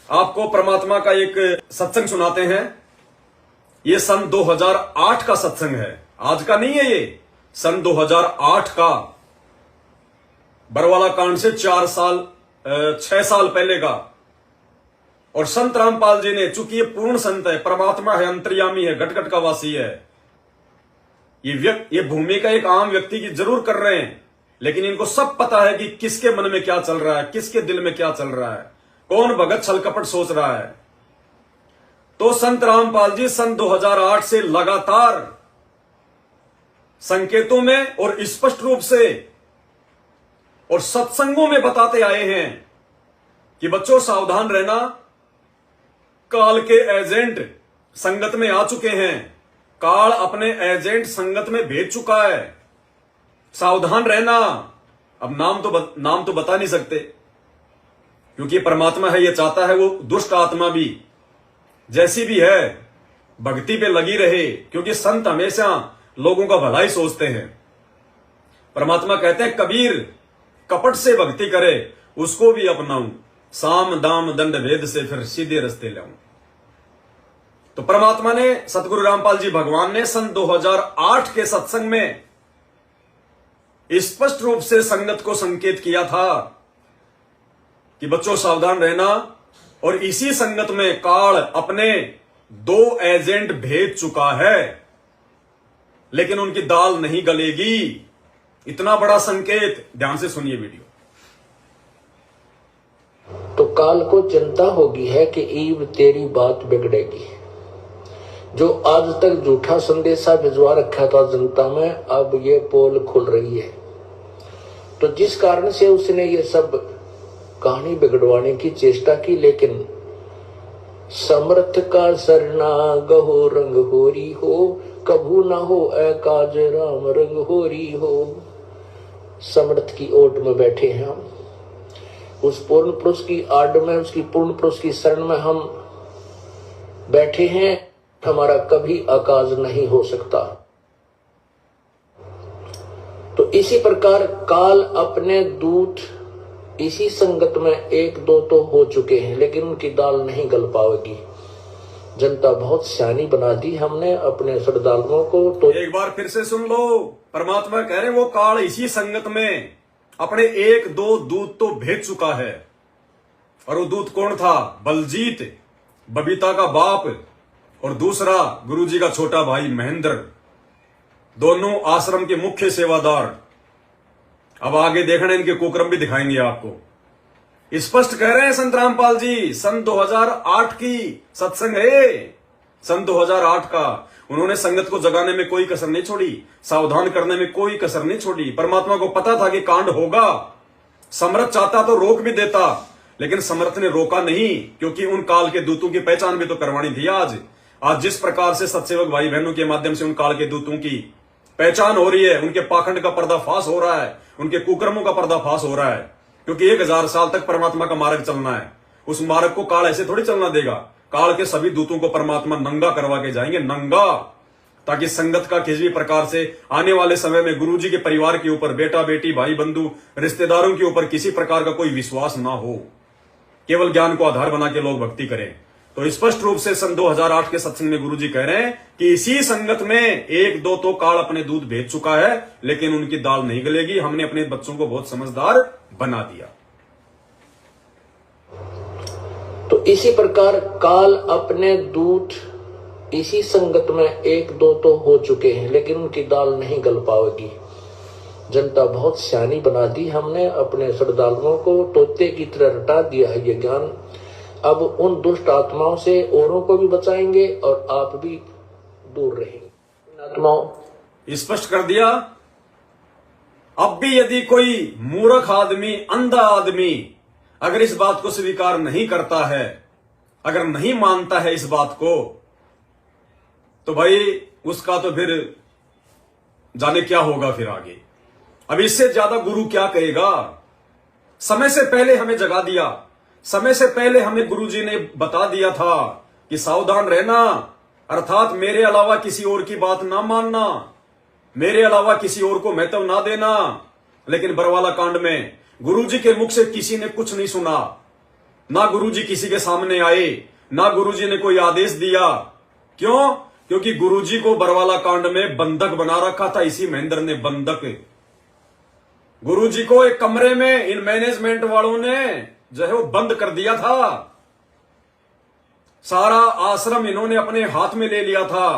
आपको परमात्मा का एक सत्संग सुनाते हैं। ये सन 2008 का सत्संग है, आज का नहीं है। ये सन 2008 का, बरवाला कांड से 6 साल पहले का। और संत रामपाल जी ने, चूंकि ये पूर्ण संत है, परमात्मा है, अंतर्यामी है, घट घट का वासी है, ये भूमिका एक आम व्यक्ति की जरूर कर रहे हैं, लेकिन इनको सब पता है कि किसके मन में क्या चल रहा है, किसके दिल में क्या चल रहा है, कौन भगत छल कपट सोच रहा है। तो संत रामपाल जी सन 2008 से लगातार संकेतों में और स्पष्ट रूप से और सत्संगों में बताते आए हैं कि बच्चों सावधान रहना, काल के एजेंट संगत में आ चुके हैं, काल अपने एजेंट संगत में भेज चुका है, सावधान रहना। अब नाम तो बता नहीं सकते, क्योंकि परमात्मा है, ये चाहता है वो दुष्ट आत्मा भी जैसी भी है भक्ति पे लगी रहे, क्योंकि संत हमेशा लोगों का भला ही सोचते हैं। परमात्मा कहते हैं कबीर कपट से भक्ति करे उसको भी अपनाऊं, साम दाम दंड भेद से फिर सीधे रास्ते लाऊं। तो परमात्मा ने, सतगुरु रामपाल जी भगवान ने सन 2008 के सत्संग में स्पष्ट रूप से संगत को संकेत किया था कि बच्चों सावधान रहना। और इसी संगत में काल अपने 2 एजेंट भेज चुका है, लेकिन उनकी दाल नहीं गलेगी। इतना बड़ा संकेत, ध्यान से सुनिए वीडियो। तो काल को चिंता होगी है कि ईब तेरी बात बिगड़ेगी। जो आज तक झूठा संदेशा भिजवा रखा था जनता में, अब ये पोल खुल रही है। तो जिस कारण से उसने ये सब कहानी बिगड़वाने की चेष्टा की, लेकिन समर्थ का सरना गहो रंग होरी हो, कभू ना हो काज राम रंग होरी हो। समर्थ की ओट में बैठे हैं हम, उस पूर्ण पुरुष की आड़ में, उसकी पूर्ण पुरुष की शरण में हम बैठे हैं। हमारा कभी अकाज नहीं हो सकता। तो इसी प्रकार काल अपने दूत इसी संगत में 1-2 तो हो चुके हैं, लेकिन उनकी दाल नहीं गल पाएगी। जनता बहुत सियानी बना दी हमने अपने श्रद्धालुओं को। तो एक बार फिर से सुन लो, परमात्मा कह रहे वो काल इसी संगत में अपने 1-2 दूत तो भेज चुका है। और वो दूत कौन था? बलजीत, बबीता का बाप, और दूसरा गुरुजी का छोटा भाई महेंद्र, दोनों आश्रम के मुख्य सेवादार। अब आगे देखना, इनके कुकर्म भी दिखाएंगे आपको। स्पष्ट कह रहे हैं संत रामपाल जी, सन 2008 की सत्संग है, सन 2008 का। उन्होंने संगत को जगाने में कोई कसर नहीं छोड़ी, सावधान करने में कोई कसर नहीं छोड़ी। परमात्मा को पता था कि कांड होगा। समर्थ चाहता तो रोक भी देता, लेकिन समर्थ ने रोका नहीं, क्योंकि उन काल के दूतों की पहचान भी तो करवानी थी। आज जिस प्रकार से सत्सेवक भाई बहनों के माध्यम से उन काल के दूतों की पहचान हो रही है, उनके पाखंड का पर्दाफाश हो रहा है, उनके कुकर्मों का पर्दाफाश हो रहा है, क्योंकि 1000 साल तक परमात्मा का मार्ग चलना है। उस मार्ग को काल ऐसे थोड़ी चलना देगा। काल के सभी दूतों को परमात्मा नंगा करवा के जाएंगे, नंगा, ताकि संगत का किसी भी प्रकार से आने वाले समय में गुरुजी के परिवार के ऊपर, बेटा बेटी भाई बंधु रिश्तेदारों के ऊपर किसी प्रकार का कोई विश्वास ना हो, केवल ज्ञान को आधार बना के लोग भक्ति करें। तो स्पष्ट रूप से सन 2008 के सत्संग में गुरुजी कह रहे हैं कि इसी संगत में 1-2 तो काल अपने दूध भेज चुका है, लेकिन उनकी दाल नहीं गलेगी। हमने अपने बच्चों को बहुत समझदार बना दिया। तो इसी प्रकार काल अपने दूत इसी संगत में 1-2 तो हो चुके हैं, लेकिन उनकी दाल नहीं गल पाएगी। जनता बहुत सियानी बना दी हमने अपने श्रद्धालुओं को, तोते की तरह रटा दिया है ये ज्ञान। अब उन दुष्ट आत्माओं से औरों को भी बचाएंगे और आप भी दूर रहेंगे। आत्माओं स्पष्ट कर दिया। अब भी यदि कोई मूर्ख आदमी, अंधा आदमी अगर इस बात को स्वीकार नहीं करता है, अगर नहीं मानता है इस बात को, तो भाई उसका तो फिर जाने क्या होगा फिर आगे। अब इससे ज्यादा गुरु क्या कहेगा? समय से पहले हमें जगा दिया, समय से पहले हमें गुरुजी ने बता दिया था कि सावधान रहना, अर्थात मेरे अलावा किसी और की बात ना मानना, मेरे अलावा किसी और को महत्व ना देना। लेकिन बरवाला कांड में गुरुजी के मुख से किसी ने कुछ नहीं सुना। ना गुरुजी किसी के सामने आए, ना गुरुजी ने कोई आदेश दिया। क्यों? क्योंकि गुरुजी को बरवाला कांड में बंधक बना रखा था इसी महेंद्र ने, बंधक। गुरुजी को एक कमरे में इन मैनेजमेंट वालों ने जो है वो बंद कर दिया था। सारा आश्रम इन्होंने अपने हाथ में ले लिया था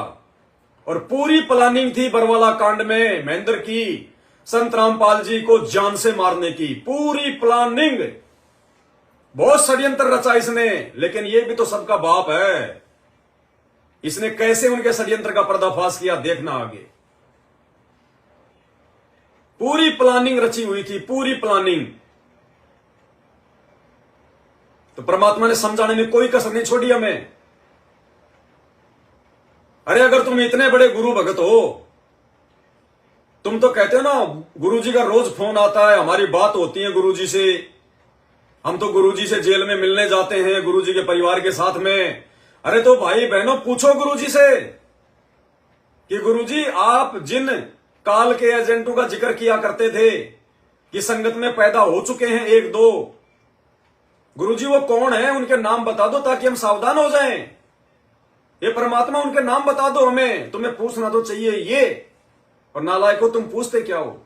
और पूरी प्लानिंग थी बरवाला कांड में महेंद्र की, संत रामपाल जी को जान से मारने की पूरी प्लानिंग। बहुत षड्यंत्र रचा इसने, लेकिन ये भी तो सबका बाप है। इसने कैसे उनके षड्यंत्र का पर्दाफाश किया देखना आगे। पूरी प्लानिंग रची हुई थी, पूरी प्लानिंग। तो परमात्मा ने समझाने में कोई कसर नहीं छोड़ी हमें। अरे अगर तुम इतने बड़े गुरु भगत हो, तुम तो कहते हो ना गुरुजी का रोज फोन आता है, हमारी बात होती है गुरुजी से, हम तो गुरुजी से जेल में मिलने जाते हैं गुरुजी के परिवार के साथ में। अरे तो भाई बहनों पूछो गुरुजी से कि गुरुजी आप जिन काल के एजेंटों का जिक्र किया करते थे कि संगत में पैदा हो चुके हैं एक दो, गुरुजी वो कौन है, उनके नाम बता दो ताकि हम सावधान हो जाएं। ये परमात्मा उनके नाम बता दो हमें, तुम्हें पूछना तो चाहिए ये। और नालायको तुम पूछते क्या हो?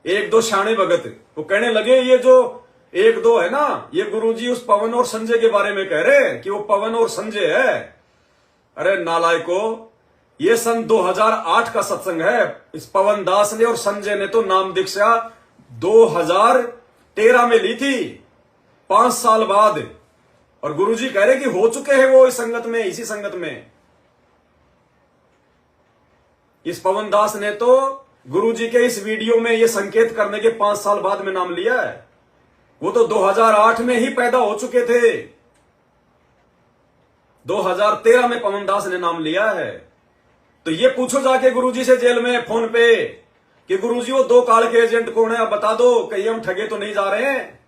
एक दो शाणे भगत वो कहने लगे ये जो एक दो है ना, ये गुरुजी उस पवन और संजय के बारे में कह रहे कि वो पवन और संजय है। अरे नालायको, ये सन 2008 का सत्संग है। इस पवन दास ने और संजय ने तो नाम दीक्षा 2013 में ली थी, 5 साल बाद। और गुरुजी कह रहे कि हो चुके हैं वो इस संगत में, इसी संगत में। इस पवन दास ने तो गुरुजी के इस वीडियो में ये संकेत करने के 5 साल बाद में नाम लिया है। वो तो 2008 में ही पैदा हो चुके थे, 2013 में पवन दास ने नाम लिया है। तो ये पूछो जाके गुरुजी से जेल में फोन पे कि गुरुजी वो 2 काल के एजेंट कौन है, आप बता दो, कहीं हम ठगे तो नहीं जा रहे हैं,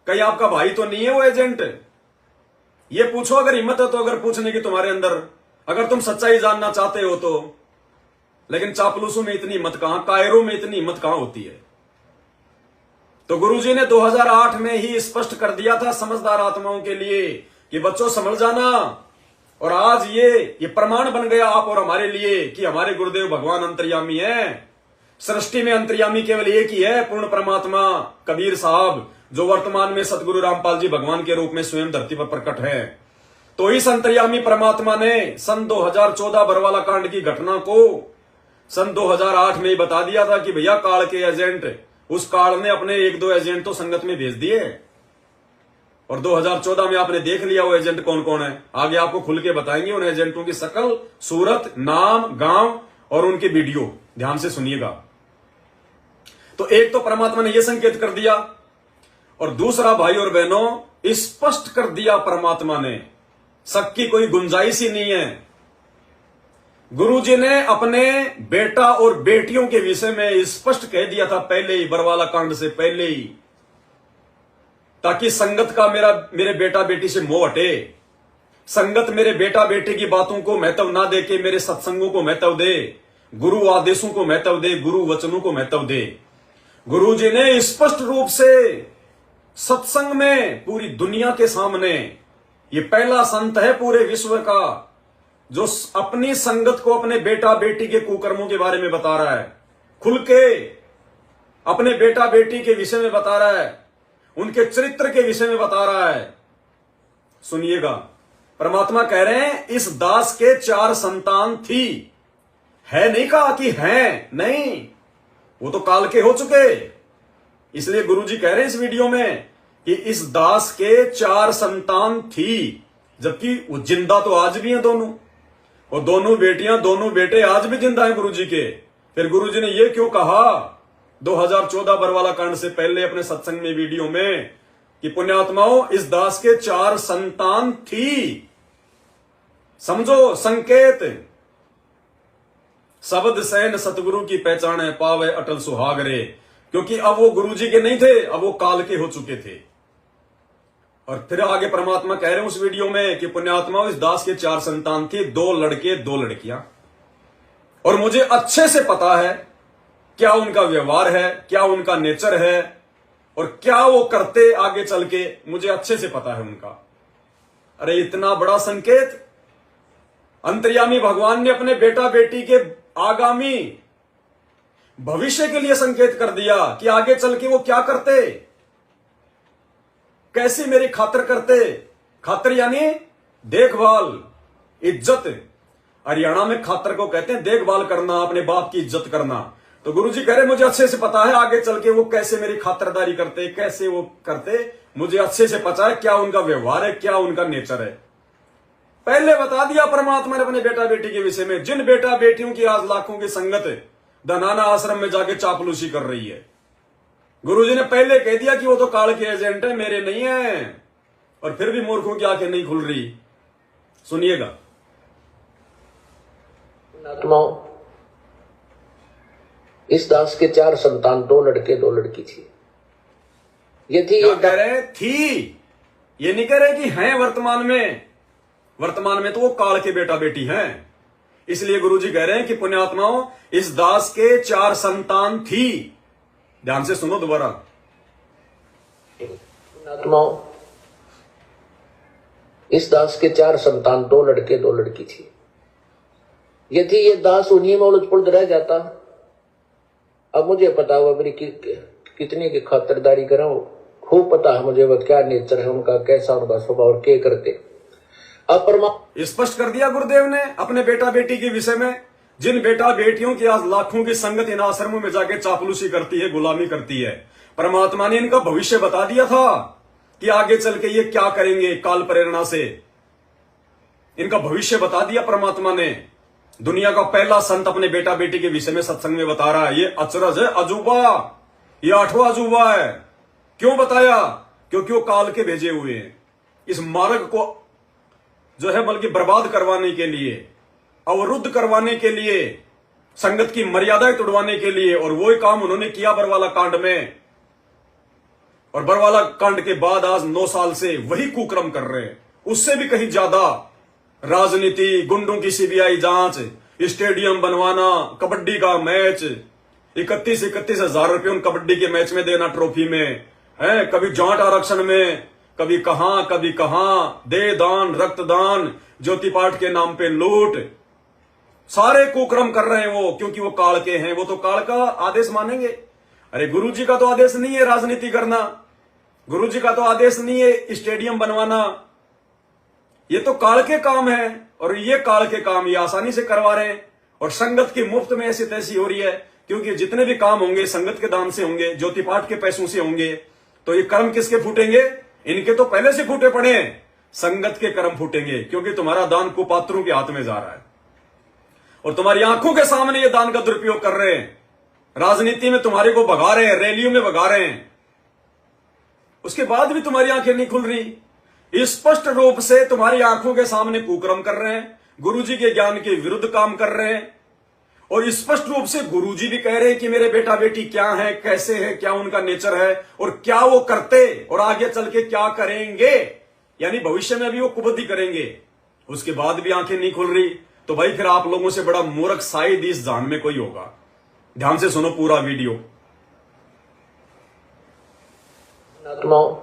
कहीं आपका भाई तो नहीं है वो एजेंट। ये पूछो अगर हिम्मत है तो, अगर पूछने की तुम्हारे अंदर, अगर तुम सच्चाई जानना चाहते हो तो। लेकिन चापलूसों में इतनी हिम्मत कहां, कायरों में इतनी हिम्मत कहां होती है। तो गुरुजी ने 2008 में ही स्पष्ट कर दिया था समझदार आत्माओं के लिए कि बच्चों समझ जाना। और आज ये प्रमाण बन गया आप और हमारे लिए कि हमारे गुरुदेव भगवान अंतर्यामी हैं। सृष्टि में अंतर्यामी केवल एक ही है, पूर्ण परमात्मा कबीर साहब, जो वर्तमान में सतगुरु रामपाल जी भगवान के रूप में स्वयं धरती पर प्रकट है। तो इस अंतर्यामी परमात्मा ने सन 2014 बरवाला कांड की घटना को सन 2008 में ही बता दिया था कि भैया काल के एजेंट, उस काल ने अपने 1-2 एजेंट तो संगत में भेज दिए। और 2014 में आपने देख लिया वो एजेंट कौन कौन है। आगे आपको खुल के बताएंगे उन एजेंटों की शकल, सूरत, नाम, गांव और उनके वीडियो। ध्यान से सुनिएगा। तो एक तो परमात्मा ने यह संकेत कर दिया, और दूसरा भाई और बहनों स्पष्ट कर दिया परमात्मा ने, शक की कोई गुंजाइश ही नहीं है। गुरुजी ने अपने बेटा और बेटियों के विषय में स्पष्ट कह दिया था पहले ही, बरवाला कांड से पहले ही, ताकि संगत का मेरे बेटा बेटी से मोह हटे। संगत मेरे बेटा बेटे की बातों को महत्व ना दे के मेरे सत्संगों को महत्व दे, गुरु आदेशों को महत्व दे, गुरु वचनों को महत्व दे। गुरुजी ने स्पष्ट रूप से सत्संग में पूरी दुनिया के सामने, ये पहला संत है पूरे विश्व का जो अपनी संगत को अपने बेटा बेटी के कुकर्मों के बारे में बता रहा है, खुल के अपने बेटा बेटी के विषय में बता रहा है, उनके चरित्र के विषय में बता रहा है। सुनिएगा, परमात्मा कह रहे हैं इस दास के 4 संतान थी। है नहीं कहा कि हैं, नहीं, वो तो काल के हो चुके। इसलिए गुरुजी कह रहे हैं इस वीडियो में कि इस दास के 4 संतान थी, जबकि वो जिंदा तो आज भी हैं दोनों, और दोनों बेटियां दोनों बेटे आज भी जिंदा हैं गुरुजी के। फिर गुरुजी ने ये क्यों कहा 2014 बरवाला कांड से पहले अपने सत्संग में वीडियो में कि पुण्यात्माओं इस दास के 4 संतान थी। समझो संकेत, शब्द सैन सतगुरु की पहचान है, पावे अटल सुहागरे। क्योंकि अब वो गुरुजी के नहीं थे, अब वो काल के हो चुके थे। और फिर आगे परमात्मा कह रहे हैं उस वीडियो में कि पुण्यात्मा इस दास के 4 संतान थे, 2 लड़के 2 लड़कियां। और मुझे अच्छे से पता है क्या उनका व्यवहार है, क्या उनका नेचर है, और क्या वो करते आगे चल के, मुझे अच्छे से पता है उनका। अरे इतना बड़ा संकेत अंतर्यामी भगवान ने अपने बेटा बेटी के आगामी भविष्य के लिए संकेत कर दिया कि आगे चल के वो क्या करते, कैसी मेरी खातिर करते। खातिर यानी देखभाल, इज्जत। हरियाणा में खातर को कहते हैं देखभाल करना, अपने बाप की इज्जत करना। तो गुरुजी कह रहे मुझे अच्छे से पता है आगे चल के वो कैसे मेरी खातिरदारी करते, कैसे वो करते, मुझे अच्छे से पता है क्या उनका व्यवहार है, क्या उनका नेचर है। पहले बता दिया परमात्मा ने अपने बेटा बेटी के विषय में। जिन बेटा बेटियों की आज लाखों की संगत धनाना आश्रम में जाके चापलूसी कर रही है, गुरुजी ने पहले कह दिया कि वो तो काल के एजेंट है, मेरे नहीं है। और फिर भी मूर्खों की आंखें नहीं खुल रही। सुनिएगा। आत्माओं, इस दास के 4 संतान, 2 लड़के 2 लड़की थी। यदि ये कह रहे थी, ये नहीं कह रहे कि हैं वर्तमान में। वर्तमान में तो वो काल के बेटा बेटी हैं। इसलिए गुरुजी कह रहे हैं कि पुण्यात्माओं, इस दास के 4 संतान थी। ध्यान से सुनो दोबारा। आत्माओं, इस दास के 4 संतान, 2 लड़के 2 लड़की थी। यदि ये दास उन्हीं में उलझ पुलझ रह जाता, अब मुझे पता हुआ मेरी कितनी की खातिरदारी करा, खूब पता है मुझे वह क्या नेचर है उनका, कैसा उनका स्वभाव और क्या करते। स्पष्ट कर दिया गुरुदेव ने अपने बेटा बेटी के विषय में। जिन बेटा बेटियों की आज लाखों की संगत इन आश्रमों में जाके चापलूसी करती है, गुलामी करती है, परमात्मा ने इनका भविष्य बता दिया था कि आगे चल के ये क्या करेंगे। काल प्रेरणा से इनका भविष्य बता दिया परमात्मा ने। दुनिया का पहला संत अपने बेटा बेटी के विषय में सत्संग में बता रहा है। ये अचरज है, अजूबा, ये 8वां अजूबा है। क्यों बताया? क्योंकि वो काल के भेजे हुए हैं इस मार्ग को जो है बल्कि बर्बाद करवाने के लिए, अवरुद्ध करवाने के लिए, संगत की मर्यादाएं तोड़वाने के लिए। और वही काम उन्होंने किया बरवाला कांड में। और बरवाला कांड के बाद आज 9 साल से वही कुक्रम कर रहे हैं, उससे भी कहीं ज्यादा। राजनीति, गुंडों की सीबीआई जांच, स्टेडियम बनवाना, कबड्डी का मैच, 31 हजार रुपये उन कबड्डी के मैच में देना, ट्रॉफी में है, कभी जाट आरक्षण में, कभी कहां दे दान, रक्तदान, ज्योति पाठ के नाम पे लूट, सारे कुक्रम कर रहे हैं वो, क्योंकि वो काल के हैं। वो तो काल का आदेश मानेंगे। अरे गुरुजी का तो आदेश नहीं है राजनीति करना, गुरुजी का तो आदेश नहीं है स्टेडियम बनवाना। ये तो काल के काम है। और ये काल के काम ये आसानी से करवा रहे हैं। और संगत की मुफ्त में ऐसी तैसी हो रही है, क्योंकि जितने भी काम होंगे संगत के दान से होंगे, ज्योति पाठ के पैसों से होंगे। तो ये कर्म किसके फूटेंगे? इनके तो पहले से फूटे पड़े हैं, संगत के कर्म फूटेंगे। क्योंकि तुम्हारा दान कुपात्रों के हाथ में जा रहा है और तुम्हारी आंखों के सामने ये दान का दुरुपयोग कर रहे हैं। राजनीति में तुम्हारे को भगा रहे हैं, रैलियों में भगा रहे हैं, उसके बाद भी तुम्हारी आंखें नहीं खुल रही। स्पष्ट रूप से तुम्हारी आंखों के सामने कुकर्म कर रहे हैं, गुरुजी के ज्ञान के विरुद्ध काम कर रहे हैं। और स्पष्ट रूप से गुरुजी भी कह रहे हैं कि मेरे बेटा बेटी क्या है, कैसे है, क्या उनका नेचर है और क्या वो करते और आगे चल के क्या करेंगे, यानी भविष्य में भी वो कुबुद्धि करेंगे। उसके बाद भी आंखें नहीं खुल रही। तो भाई फिर आप लोगों से बड़ा मूर्ख शायद इस जान में कोई होगा। ध्यान से सुनो पूरा वीडियो। आत्माओं,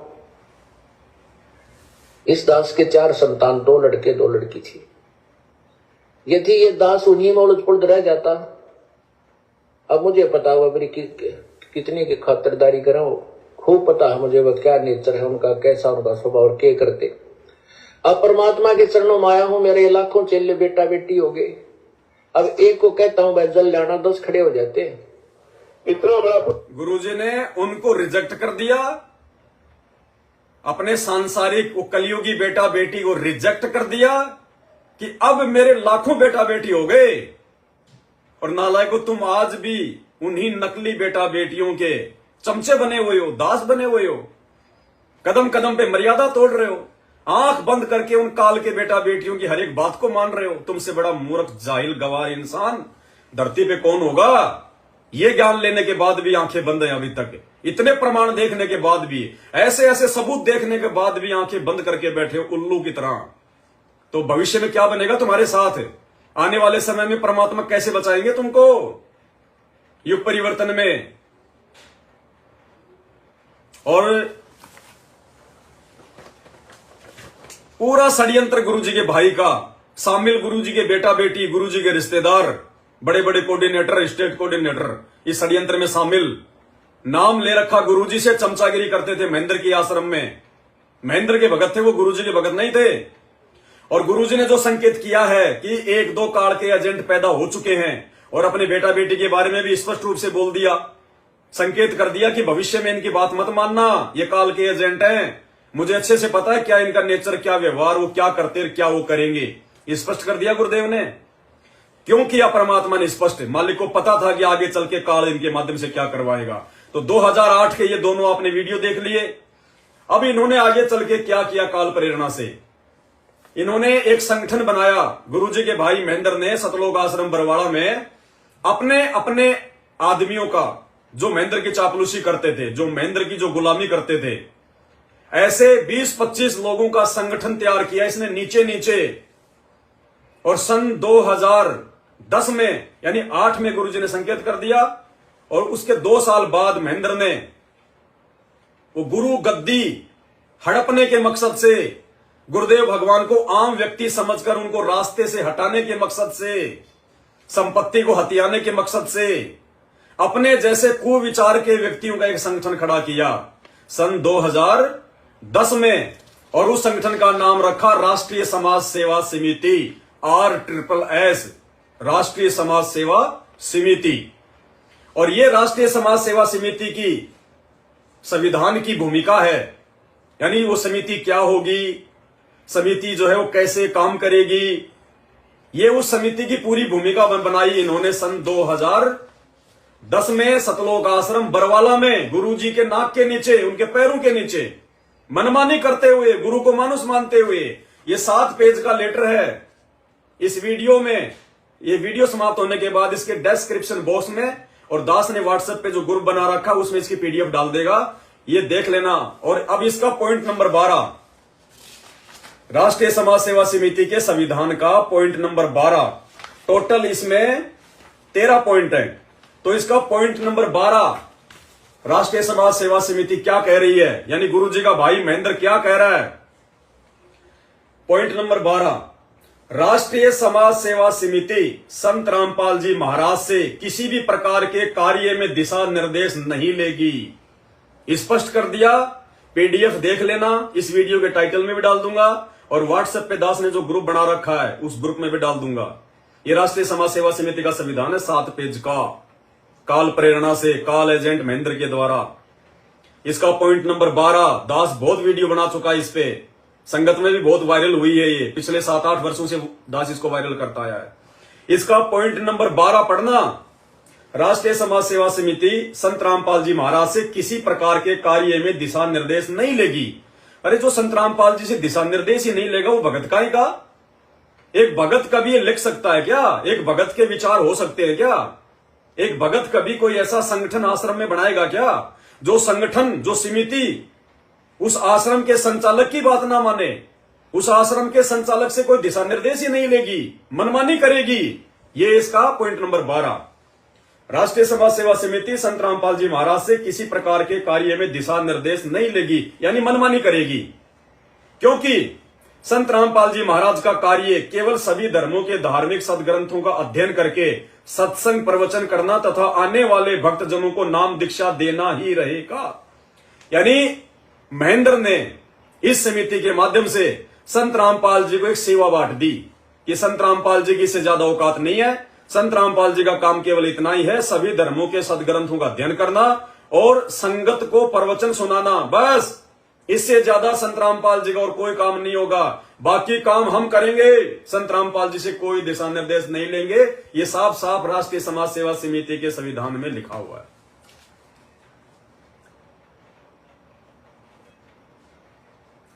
इस दास के 4 संतान, 2 लड़के 2 लड़की थी। यदि ये दास उन्हीं में उलझ पुलझ रह जाता, अब मुझे पता हुआ मेरी कितनी की खातिरदारी करा, खूब पता है मुझे वह क्या नेचर है उनका, कैसा उनका स्वभाव और क्या करते। अब परमात्मा के चरणों में आया हूं, मेरे लाखों चेले बेटा बेटी हो गए। अब एक को कहता हूं भाई जल जाना, 10 खड़े हो जाते हैं। इतना बड़ा गुरुजी ने उनको रिजेक्ट कर दिया, अपने सांसारिक कलयुगी बेटा बेटी को रिजेक्ट कर दिया कि अब मेरे लाखों बेटा बेटी हो गए। और नालायको, तुम आज भी उन्हीं नकली बेटा बेटियों के चमचे बने हुए हो, दास बने हुए हो, कदम कदम पे मर्यादा तोड़ रहे हो, आंख बंद करके उन काल के बेटा बेटियों की हर एक बात को मान रहे हो। तुमसे बड़ा मूर्ख, जाहिल, गवार इंसान धरती पे कौन होगा? ये ज्ञान लेने के बाद भी आंखें बंद हैं अभी तक। इतने प्रमाण देखने के बाद भी, ऐसे ऐसे सबूत देखने के बाद भी आंखें बंद करके बैठे हो उल्लू की तरह। तो भविष्य में क्या बनेगा तुम्हारे साथ? आने वाले समय में परमात्मा कैसे बचाएंगे तुमको युग परिवर्तन में? और पूरा षड्यंत्र गुरुजी के भाई का, शामिल गुरुजी के बेटा बेटी, गुरुजी के रिश्तेदार, बड़े बड़े कोऑर्डिनेटर, स्टेट कोऑर्डिनेटर इस षड्यंत्र में शामिल। नाम ले रखा गुरुजी से, चमचागिरी करते थे महेंद्र की आश्रम में। महेंद्र के भगत थे वो, गुरुजी के भगत नहीं थे। और गुरुजी ने जो संकेत किया है कि एक दो काल के एजेंट पैदा हो चुके हैं, और अपने बेटा बेटी के बारे में भी स्पष्ट रूप से बोल दिया, संकेत कर दिया कि भविष्य में इनकी बात मत मानना, ये काल के एजेंट हैं, मुझे अच्छे से पता है क्या इनका नेचर, क्या व्यवहार, वो क्या करते, क्या वो करेंगे, स्पष्ट कर दिया गुरुदेव ने। क्यों किया परमात्मा ने स्पष्ट? मालिक को पता था कि आगे चल के काल इनके माध्यम से क्या करवाएगा। तो 2008 के ये दोनों आपने वीडियो देख लिए। अब इन्होंने आगे चल के क्या किया काल प्रेरणा से? इन्होंने एक संगठन बनाया, गुरुजी के भाई महेंद्र ने सतलोक आश्रम बरवाड़ा में अपने अपने आदमियों का, जो महेंद्र की चापलूसी करते थे, जो महेंद्र की जो गुलामी करते थे, ऐसे 20-25 लोगों का संगठन तैयार किया इसने नीचे नीचे। और सन 2010 में यानी 8 में गुरुजी ने संकेत कर दिया, और उसके 2 साल बाद महेंद्र ने वो गुरु गद्दी हड़पने के मकसद से, गुरुदेव भगवान को आम व्यक्ति समझकर उनको रास्ते से हटाने के मकसद से, संपत्ति को हथियाने के मकसद से, अपने जैसे कुविचार के व्यक्तियों का एक संगठन खड़ा किया सन 2010 में। और उस संगठन का नाम रखा राष्ट्रीय समाज सेवा समिति, RSSS, राष्ट्रीय समाज सेवा समिति। और ये राष्ट्रीय समाज सेवा समिति की संविधान की भूमिका है, यानी वो समिति क्या होगी, समिति जो है वो कैसे काम करेगी, ये उस समिति की पूरी भूमिका बनाई इन्होंने सन 2010 में सतलोक आश्रम बरवाला में, गुरुजी के नाक के नीचे, उनके पैरों के नीचे, मनमानी करते हुए, गुरु को मानुस मानते हुए। ये 7 पेज का लेटर है। इस वीडियो में, ये वीडियो समाप्त होने के बाद इसके डिस्क्रिप्शन बॉक्स में, और दास ने व्हाट्सएप पे जो ग्रुप बना रखा उसमें इसकी PDF डाल देगा, ये देख लेना। और अब इसका पॉइंट नंबर 12, राष्ट्रीय समाज सेवा समिति के संविधान का पॉइंट नंबर 12, टोटल इसमें 13 पॉइंट है। तो इसका पॉइंट नंबर 12, राष्ट्रीय समाज सेवा समिति क्या कह रही है, यानी गुरुजी का भाई महेंद्र क्या कह रहा है। पॉइंट नंबर 12, राष्ट्रीय समाज सेवा समिति संत रामपाल जी महाराज से किसी भी प्रकार के कार्य में दिशा निर्देश नहीं लेगी। स्पष्ट कर दिया। PDF देख लेना, इस वीडियो के टाइटल में भी डाल दूंगा, और व्हाट्सएप पे दास ने जो ग्रुप बना रखा है उस ग्रुप में भी डाल दूंगा। ये राष्ट्रीय समाज सेवा समिति का संविधान है, 7 पेज का, काल प्रेरणा से, काल एजेंट महेंद्र के द्वारा। इसका पॉइंट नंबर 12, दास बहुत वीडियो बना चुका है इस पे, संगत में भी बहुत वायरल हुई है, ये पिछले 7-8 वर्षों से दास इसको वायरल करता आया है। इसका पॉइंट नंबर 12 पढ़ना, राष्ट्रीय समाज सेवा समिति संत रामपाल जी महाराज से किसी प्रकार के कार्य में दिशा निर्देश नहीं लेगी। अरे जो संत रामपाल जी से दिशा निर्देश ही नहीं लेगा वो भगत का ही का? एक भगत कभी ये लिख सकता है क्या? एक भगत के विचार हो सकते हैं क्या? एक भगत कभी कोई ऐसा संगठन आश्रम में बनाएगा क्या जो संगठन, जो समिति उस आश्रम के संचालक की बात ना माने, उस आश्रम के संचालक से कोई दिशा निर्देश ही नहीं लेगी, मनमानी करेगी? ये इसका पॉइंट नंबर 12, राष्ट्रीय समाज सेवा समिति संत रामपाल जी महाराज से किसी प्रकार के कार्य में दिशा निर्देश नहीं लेगी, यानी मनमानी करेगी। क्योंकि संत रामपाल जी महाराज का कार्य केवल सभी धर्मों के धार्मिक सदग्रंथों का अध्ययन करके सत्संग प्रवचन करना तथा आने वाले भक्तजनों को नाम दीक्षा देना ही रहेगा। यानी महेंद्र ने इस समिति के माध्यम से संत रामपाल जी को एक सेवा बांट दी कि संत रामपाल जी की इससे ज्यादा औकात नहीं है, संत रामपाल जी का काम केवल इतना ही है, सभी धर्मों के सदग्रंथों का अध्ययन करना और संगत को प्रवचन सुनाना, बस। इससे ज्यादा संत रामपाल जी का और कोई काम नहीं होगा। बाकी काम हम करेंगे, संत रामपाल जी से कोई दिशा निर्देश नहीं लेंगे। ये साफ साफ राष्ट्रीय समाज सेवा समिति के संविधान में लिखा हुआ है।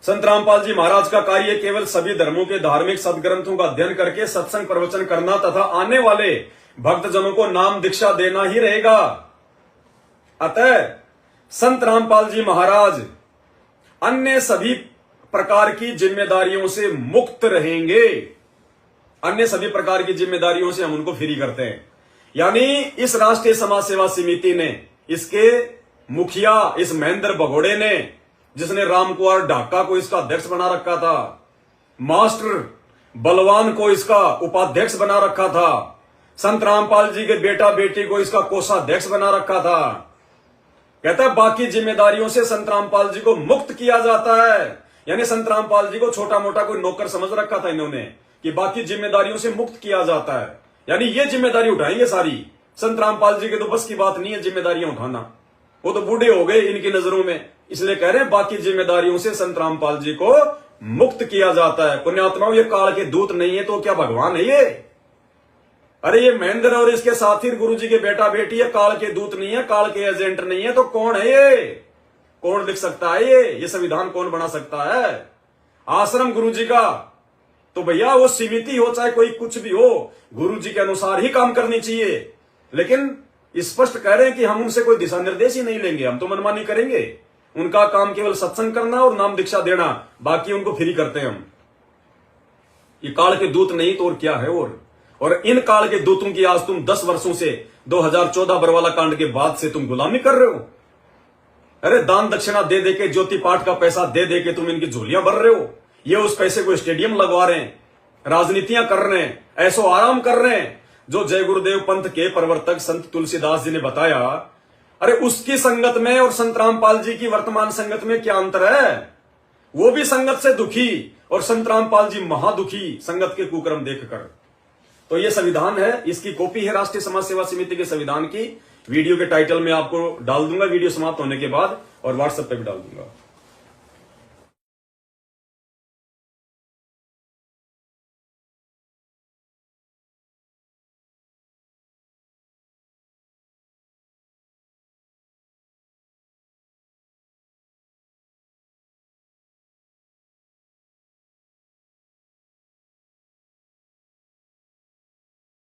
संत रामपाल जी महाराज का कार्य केवल सभी धर्मों के धार्मिक सदग्रंथों का अध्ययन करके सत्संग प्रवचन करना तथा आने वाले भक्तजनों को नाम दीक्षा देना ही रहेगा। अतः संत रामपाल जी महाराज अन्य सभी प्रकार की जिम्मेदारियों से मुक्त रहेंगे। अन्य सभी प्रकार की जिम्मेदारियों से हम उनको फ्री करते हैं। यानी इस राष्ट्रीय समाज सेवा समिति ने इसके मुखिया इस महेंद्र भगोड़े ने, जिसने रामकुमार ढाका को इसका अध्यक्ष बना रखा था, मास्टर बलवान को इसका उपाध्यक्ष बना रखा था, संत रामपाल जी के बेटा बेटी को इसका कोषाध्यक्ष बना रखा था। कहता है बाकी जिम्मेदारियों से संत रामपाल जी को मुक्त किया जाता है। यानी संत रामपाल जी को छोटा मोटा कोई नौकर समझ रखा था इन्होंने कि बाकी जिम्मेदारियों से मुक्त किया जाता है, यानी ये जिम्मेदारी उठाएंगे सारी। संत रामपाल जी के तो बस की बात नहीं है जिम्मेदारियां उठाना, वो तो बूढ़े हो गए इनकी नजरों में, इसलिए कह रहे हैं बाकी जिम्मेदारियों से संत रामपाल जी को मुक्त किया जाता है। पुण्यात्माओं, ये काल के दूत नहीं है तो क्या भगवान है ये? अरे ये महेंद्र और इसके साथी गुरु जी के बेटा बेटी है, काल के दूत नहीं है, काल के एजेंट नहीं है, तो कौन है ये? कौन लिख सकता है ये संविधान कौन बना सकता है? आश्रम गुरु जी का तो भैया वो समिति हो चाहे कोई कुछ भी हो, गुरु जी के अनुसार ही काम करनी चाहिए। लेकिन स्पष्ट कह रहे हैं कि हम उनसे कोई दिशा निर्देश ही नहीं लेंगे, हम तो मनमानी करेंगे। उनका काम केवल सत्संग करना और नाम दीक्षा देना, बाकी उनको फ्री करते हैं हम। ये काल के दूत नहीं तो और क्या है? और इन काल के दूतों की आज तुम 10 वर्षों से 2014 बरवाला कांड के बाद से तुम गुलामी कर रहे हो। अरे दान दक्षिणा दे दे के, ज्योति पाठ का पैसा दे दे के तुम इनकी झोलियां भर रहे हो। ये उस पैसे को स्टेडियम लगवा रहे हैं, राजनीतियां कर रहे हैं, ऐसो आराम कर रहे हैं। जो जय गुरुदेव पंथ के प्रवर्तक संत तुलसीदास जी ने बताया, अरे उसकी संगत में और संत रामपाल जी की वर्तमान संगत में क्या अंतर है? वो भी संगत से दुखी और संत रामपाल जी महादुखी संगत के कुकर्म देखकर। तो ये संविधान है, इसकी कॉपी है राष्ट्रीय समाज सेवा समिति के संविधान की। वीडियो के टाइटल में आपको डाल दूंगा वीडियो समाप्त होने के बाद, और व्हाट्सएप पे भी डाल दूंगा।